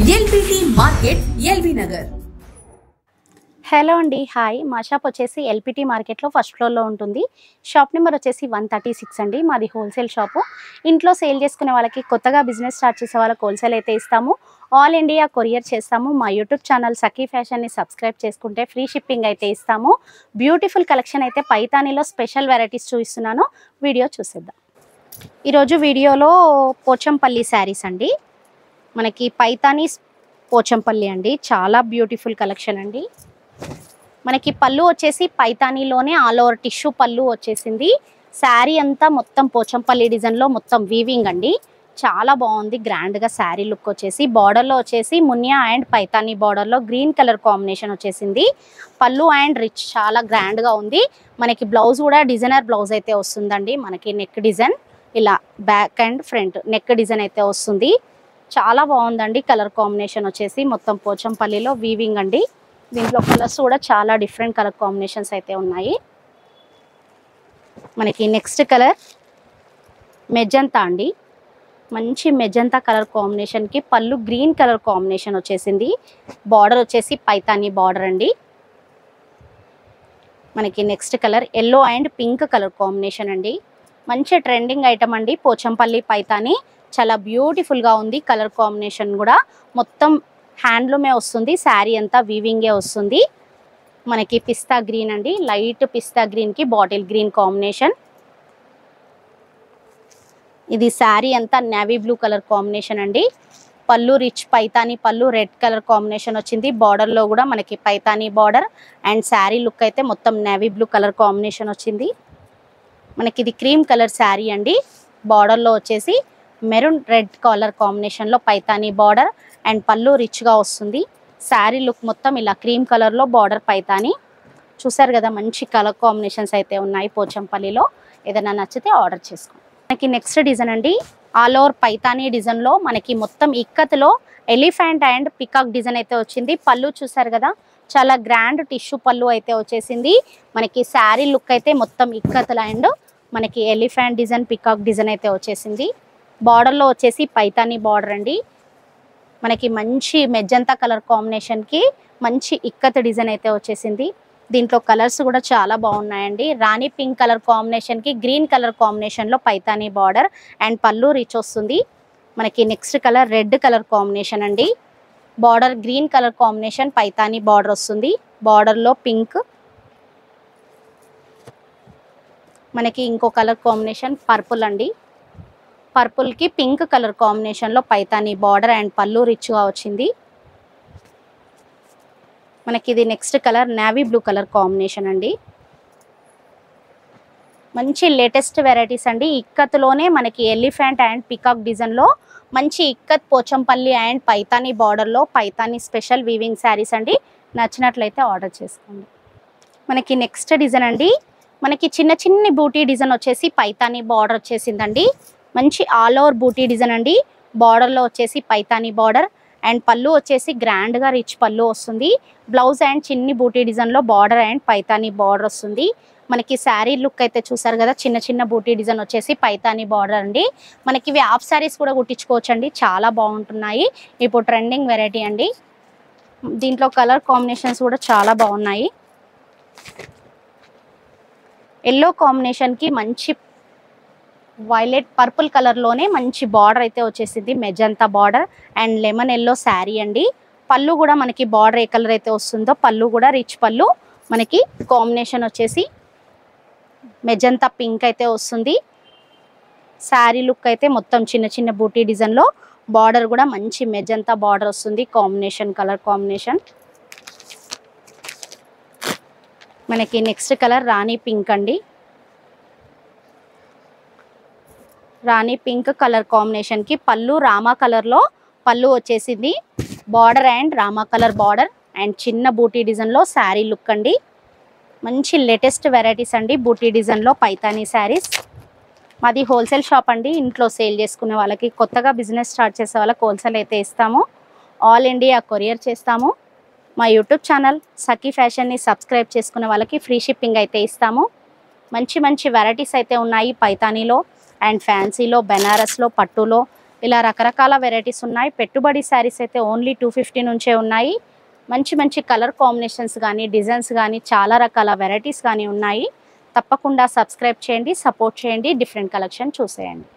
LBT market LB Nagar. Hello అండి, hi. మా shop వచ్చేసి ఎల్పిటి మార్కెట్లో ఫస్ట్ ఫ్లోర్లో ఉంటుంది. షాప్ నెంబర్ వచ్చేసి 136 అండి. మాది హోల్సేల్ షాపు. ఇంట్లో సేల్ చేసుకునే వాళ్ళకి, కొత్తగా బిజినెస్ స్టార్ట్ చేసే వాళ్ళకి హోల్సేల్ అయితే ఇస్తాము. ఆల్ ఇండియా కొరియర్ చేస్తాము. మా యూట్యూబ్ ఛానల్ సఖీ ఫ్యాషన్ని సబ్స్క్రైబ్ చేసుకుంటే ఫ్రీ షిప్పింగ్ అయితే ఇస్తాము. బ్యూటిఫుల్ కలెక్షన్ అయితే పైతానీలో స్పెషల్ వెరైటీస్ చూపిస్తున్నాను. వీడియో చూసేద్దాం. ఈరోజు వీడియోలో పోచంపల్లి శారీస్ అండి. మనకి పైతానీ పోచంపల్లి అండి. చాలా బ్యూటిఫుల్ కలెక్షన్ అండి. మనకి పళ్ళు వచ్చేసి పైతానీలోనే ఆల్ ఓవర్ టిష్యూ పళ్ళు వచ్చేసింది. శారీ అంతా మొత్తం పోచంపల్లి డిజైన్లో మొత్తం వీవింగ్ అండి. చాలా బాగుంది. గ్రాండ్గా శారీ లుక్ వచ్చేసి బార్డర్లో వచ్చేసి మునియా అండ్ పైతానీ బార్డర్లో గ్రీన్ కలర్ కాంబినేషన్ వచ్చేసింది. పళ్ళు అండ్ రిచ్ చాలా గ్రాండ్గా ఉంది. మనకి బ్లౌజ్ కూడా డిజైనర్ బ్లౌజ్ అయితే వస్తుందండి. మనకి నెక్ డిజైన్ ఇలా back and front neck design అయితే వస్తుంది. చాలా బాగుందండి. కలర్ కాంబినేషన్ వచ్చేసి మొత్తం పోచంపల్లిలో వీవింగ్ అండి. దీంట్లో కలర్స్ కూడా చాలా డిఫరెంట్ కలర్ కాంబినేషన్స్ అయితే ఉన్నాయి. మనకి నెక్స్ట్ కలర్ మెజంతా అండి. మంచి మెజంతా కలర్ కాంబినేషన్కి పళ్ళు గ్రీన్ కలర్ కాంబినేషన్ వచ్చేసింది. బార్డర్ వచ్చేసి పైతానీ బార్డర్ అండి. మనకి next colour yellow and pink colour combination అండి. మంచి ట్రెండింగ్ ఐటమ్ అండి. పోచంపల్లి పైతానీ చాలా బ్యూటిఫుల్గా ఉంది. కలర్ కాంబినేషన్ కూడా మొత్తం హ్యాండ్లూమే వస్తుంది. శారీ అంతా వీవింగే వస్తుంది. మనకి పిస్తా గ్రీన్ అండి. లైట్ పిస్తా గ్రీన్కి బాటిల్ గ్రీన్ కాంబినేషన్. ఇది శారీ అంతా నేవీ బ్లూ కలర్ కాంబినేషన్ అండి. పళ్ళు రిచ్ పైతానీ పళ్ళు రెడ్ కలర్ కాంబినేషన్ వచ్చింది. బార్డర్లో కూడా మనకి Paithani border and sari look అయితే మొత్తం నేవీ బ్లూ కలర్ కాంబినేషన్ వచ్చింది. మనకి ఇది క్రీమ్ కలర్ శారీ అండి. బార్డర్లో వచ్చేసి మెరూన్ రెడ్ కలర్ కాంబినేషన్లో పైతానీ బార్డర్ అండ్ పళ్ళు రిచ్గా వస్తుంది. శారీ లుక్ మొత్తం ఇలా క్రీమ్ కలర్లో బార్డర్ పైతానీ. చూసారు కదా, మంచి కలర్ కాంబినేషన్స్ అయితే ఉన్నాయి పోచంపల్లిలో. ఏదైనా నచ్చితే ఆర్డర్ చేసుకోండి. మనకి నెక్స్ట్ డిజైన్ అండి. ఆల్ ఓవర్ పైతానీ డిజైన్లో మనకి మొత్తం ఇక్కత్లో ఎలిఫెంట్ అండ్ పికాక్ డిజైన్ అయితే వచ్చింది. పళ్ళు చూసారు కదా, చాలా గ్రాండ్ టిష్యూ పళ్ళు అయితే వచ్చేసింది. మనకి శారీ లుక్ అయితే మొత్తం ఇక్కత్ల అండ్ మనకి ఎలిఫెంట్ డిజైన్ పికాక్ డిజైన్ అయితే వచ్చేసింది. బార్డర్లో వచ్చేసి పైతానీ బార్డర్ అండి. మనకి మంచి మెజంతా కలర్ కాంబినేషన్కి మంచి ఇక్కత్ డిజైన్ అయితే వచ్చేసింది. దీంట్లో కలర్స్ కూడా చాలా బాగున్నాయండి. రాణి పింక్ కలర్ కాంబినేషన్కి గ్రీన్ కలర్ కాంబినేషన్లో Paithani border and pallu rich వస్తుంది. మనకి next colour red colour combination అండి. Border green colour combination Paithani border వస్తుంది. బార్డర్లో పింక్. మనకి ఇంకో కలర్ కాంబినేషన్ పర్పుల్ అండి. పర్పుల్కి పింక్ కలర్ కాంబినేషన్లో పైతానీ బార్డర్ అండ్ పళ్ళు రిచ్గా వచ్చింది. మనకి ఇది next colour navy blue colour combination అండి. మంచి లేటెస్ట్ వెరైటీస్ అండి. ఇక్కత్లోనే మనకి ఎలిఫెంట్ అండ్ పికాక్ డిజైన్లో మంచి ఇక్కత్ పోచంపల్లి అండ్ పైతానీ బార్డర్లో పైతానీ స్పెషల్ వీవింగ్ శారీస్ అండి. నచ్చినట్లయితే ఆర్డర్ చేసుకోండి. మనకి నెక్స్ట్ డిజైన్ అండి. మనకి చిన్న చిన్న బూటీ డిజైన్ వచ్చేసి పైతానీ బార్డర్ వచ్చేసిందండి. మంచి ఆల్ ఓవర్ బూటీ డిజైన్ అండి. బార్డర్లో వచ్చేసి పైతానీ బార్డర్ అండ్ పళ్ళు వచ్చేసి గ్రాండ్గా రిచ్ పళ్ళు వస్తుంది. బ్లౌజ్ అండ్ చిన్ని బూటీ డిజైన్లో బార్డర్ అండ్ పైతానీ బార్డర్ వస్తుంది. మనకి శారీ లుక్ అయితే చూసారు కదా, చిన్న చిన్న బూటీ డిజైన్ వచ్చేసి పైతానీ బార్డర్ అండి. మనకి ఇవి హాఫ్ శారీస్ కూడా కుట్టించుకోవచ్చు అండి. చాలా బాగుంటున్నాయి. ఇప్పుడు ట్రెండింగ్ వెరైటీ అండి. దీంట్లో కలర్ కాంబినేషన్స్ కూడా చాలా బాగున్నాయి. ఎల్లో కాంబినేషన్కి మంచి వైలెట్ పర్పుల్ కలర్లోనే మంచి బార్డర్ అయితే వచ్చేసింది. Magenta border and lemon yellow sari అండి. పళ్ళు కూడా మనకి బార్డర్ ఏ కలర్ అయితే వస్తుందో పళ్ళు కూడా రిచ్ పళ్ళు. మనకి కాంబినేషన్ వచ్చేసి మెజంతా పింక్ అయితే వస్తుంది. శారీ లుక్ అయితే మొత్తం చిన్న చిన్న బూటీ డిజైన్లో బార్డర్ కూడా మంచి మెజంతా బార్డర్ వస్తుంది. Combination colour combination. మనకి నెక్స్ట్ కలర్ రాణి పింక్ అండి. రాణి పింక్ కలర్ కాంబినేషన్కి పళ్ళు రామా కలర్లో పళ్ళు వచ్చేసింది. Border and Rama colour border and చిన్న బూటీ డిజైన్లో శారీ లుక్ అండి. మంచి లేటెస్ట్ వెరైటీస్ అండి. బూటీ డిజైన్లో పైతానీ శారీస్. మాది హోల్సేల్ షాప్ అండి. ఇంట్లో సేల్ చేసుకునే వాళ్ళకి, కొత్తగా బిజినెస్ స్టార్ట్ చేసే వాళ్ళకి హోల్సేల్ అయితే ఇస్తాము. ఆల్ ఇండియా కొరియర్ చేస్తాము. మా యూట్యూబ్ ఛానల్ సఖీ ఫ్యాషన్ని సబ్స్క్రైబ్ చేసుకునే వాళ్ళకి ఫ్రీ షిప్పింగ్ అయితే ఇస్తాము. మంచి మంచి వెరైటీస్ అయితే ఉన్నాయి పైతానీలో అండ్ ఫ్యాన్సీలో, బెనారస్లో, పట్టులో ఇలా రకరకాల వెరైటీస్ ఉన్నాయి. పెట్టుబడి శారీస్ అయితే ఓన్లీ 250 నుంచే ఉన్నాయి. మంచి మంచి కలర్ కాంబినేషన్స్ కానీ డిజైన్స్ కానీ చాలా రకాల వెరైటీస్ కానీ ఉన్నాయి. తప్పకుండా సబ్స్క్రైబ్ చేయండి, సపోర్ట్ చేయండి, డిఫరెంట్ కలెక్షన్ చూసేయండి.